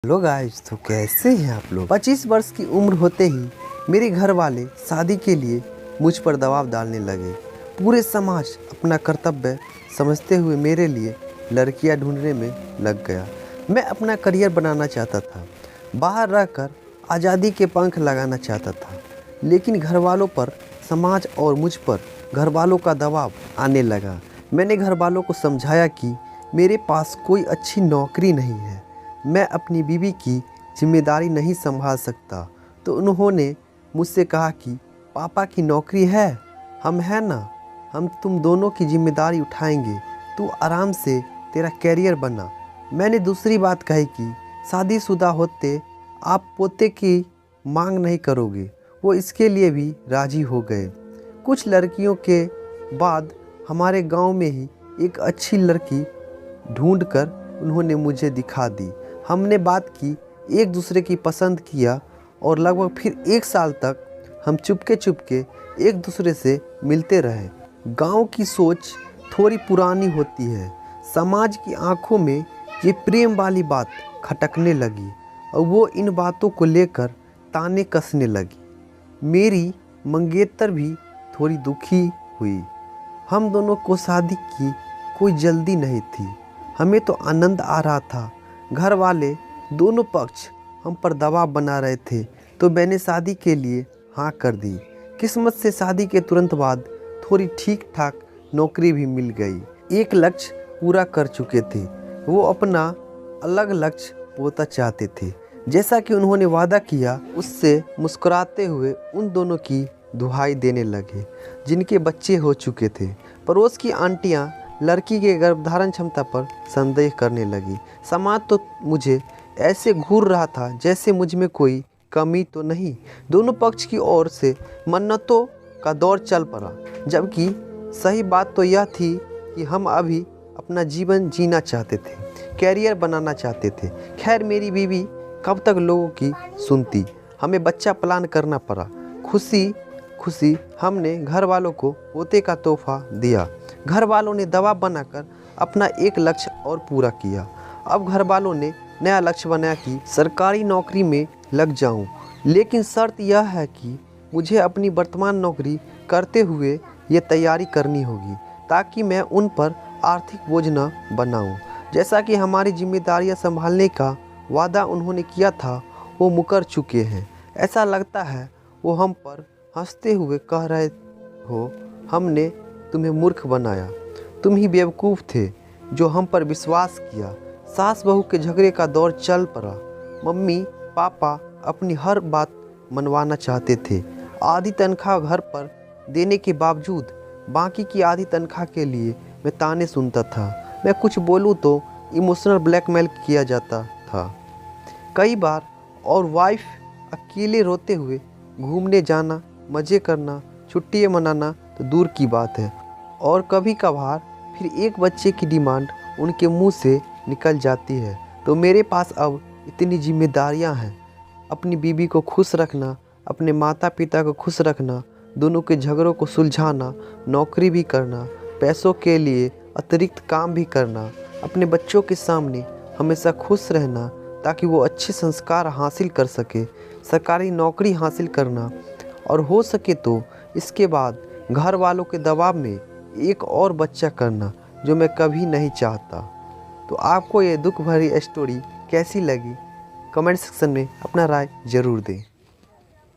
Hello guys, तो कैसे हैं आप लोग। 25 वर्ष की उम्र होते ही मेरे घर वाले शादी के लिए मुझ पर दबाव डालने लगे। पूरे समाज अपना कर्तव्य समझते हुए मेरे लिए लड़कियां ढूंढने में लग गया। मैं अपना करियर बनाना चाहता था, बाहर रहकर आज़ादी के पंख लगाना चाहता था, लेकिन घर वालों पर, समाज और मुझ पर घर वालों का दबाव आने लगा। मैंने घर वालों को समझाया कि मेरे पास कोई अच्छी नौकरी नहीं है, मैं अपनी बीवी की जिम्मेदारी नहीं संभाल सकता। तो उन्होंने मुझसे कहा कि पापा की नौकरी है, हम हैं ना, हम तुम दोनों की जिम्मेदारी उठाएंगे, तू आराम से तेरा कैरियर बना। मैंने दूसरी बात कही कि शादीशुदा होते आप पोते की मांग नहीं करोगे। वो इसके लिए भी राजी हो गए। कुछ लड़कियों के बाद हमारे गांव में ही एक अच्छी लड़की ढूंढकर उन्होंने मुझे दिखा दी। हमने बात की, एक दूसरे की पसंद किया और लगभग फिर 1 साल तक हम चुपके चुपके एक दूसरे से मिलते रहे। गांव की सोच थोड़ी पुरानी होती है। समाज की आंखों में ये प्रेम वाली बात खटकने लगी और वो इन बातों को लेकर ताने कसने लगी। मेरी मंगेतर भी थोड़ी दुखी हुई। हम दोनों को शादी की कोई जल्दी नहीं थी, हमें तो आनंद आ रहा था। घर वाले दोनों पक्ष हम पर दबाव बना रहे थे, तो मैंने शादी के लिए हाँ कर दी। किस्मत से शादी के तुरंत बाद थोड़ी ठीक ठाक नौकरी भी मिल गई। एक लक्ष्य पूरा कर चुके थे, वो अपना अलग लक्ष्य पाना चाहते थे। जैसा कि उन्होंने वादा किया, उससे मुस्कुराते हुए उन दोनों की दुहाई देने लगे जिनके बच्चे हो चुके थे। पड़ोस की आंटियां लड़की के गर्भधारण क्षमता पर संदेह करने लगी। समाज तो मुझे ऐसे घूर रहा था जैसे मुझ में कोई कमी तो नहीं। दोनों पक्ष की ओर से मन्नतों का दौर चल पड़ा, जबकि सही बात तो यह थी कि हम अभी अपना जीवन जीना चाहते थे, कैरियर बनाना चाहते थे। खैर, मेरी बीवी कब तक लोगों की सुनती, हमें बच्चा प्लान करना पड़ा। खुशी खुशी हमने घर वालों को पोते का तोहफा दिया। घर वालों ने दबाव बनाकर अपना एक लक्ष्य और पूरा किया। अब घर वालों ने नया लक्ष्य बनाया कि सरकारी नौकरी में लग जाऊं, लेकिन शर्त यह है कि मुझे अपनी वर्तमान नौकरी करते हुए ये तैयारी करनी होगी ताकि मैं उन पर आर्थिक बोझ न बनाऊं। जैसा कि हमारी जिम्मेदारियां संभालने का वादा उन्होंने किया था, वो मुकर चुके हैं। ऐसा लगता है वो हम पर हंसते हुए कह रहे हो, हमने तुम्हें मूर्ख बनाया, तुम ही बेवकूफ़ थे जो हम पर विश्वास किया। सास बहू के झगड़े का दौर चल पड़ा। मम्मी पापा अपनी हर बात मनवाना चाहते थे। आधी तनख्वाह घर पर देने के बावजूद बाकी की आधी तनख्वाह के लिए मैं ताने सुनता था। मैं कुछ बोलूँ तो इमोशनल ब्लैकमेल किया जाता था कई बार। और वाइफ अकेले रोते हुए घूमने जाना, मज़े करना, छुट्टियाँ मनाना तो दूर की बात है। और कभी कभार फिर एक बच्चे की डिमांड उनके मुंह से निकल जाती है। तो मेरे पास अब इतनी जिम्मेदारियां हैं, अपनी बीवी को खुश रखना, अपने माता पिता को खुश रखना, दोनों के झगड़ों को सुलझाना, नौकरी भी करना, पैसों के लिए अतिरिक्त काम भी करना, अपने बच्चों के सामने हमेशा खुश रहना ताकि वो अच्छे संस्कार हासिल कर सके, सरकारी नौकरी हासिल करना, और हो सके तो इसके बाद घर वालों के दबाव में एक और बच्चा करना, जो मैं कभी नहीं चाहता। तो आपको ये दुख भरी स्टोरी कैसी लगी? कमेंट सेक्शन में अपना राय ज़रूर दें।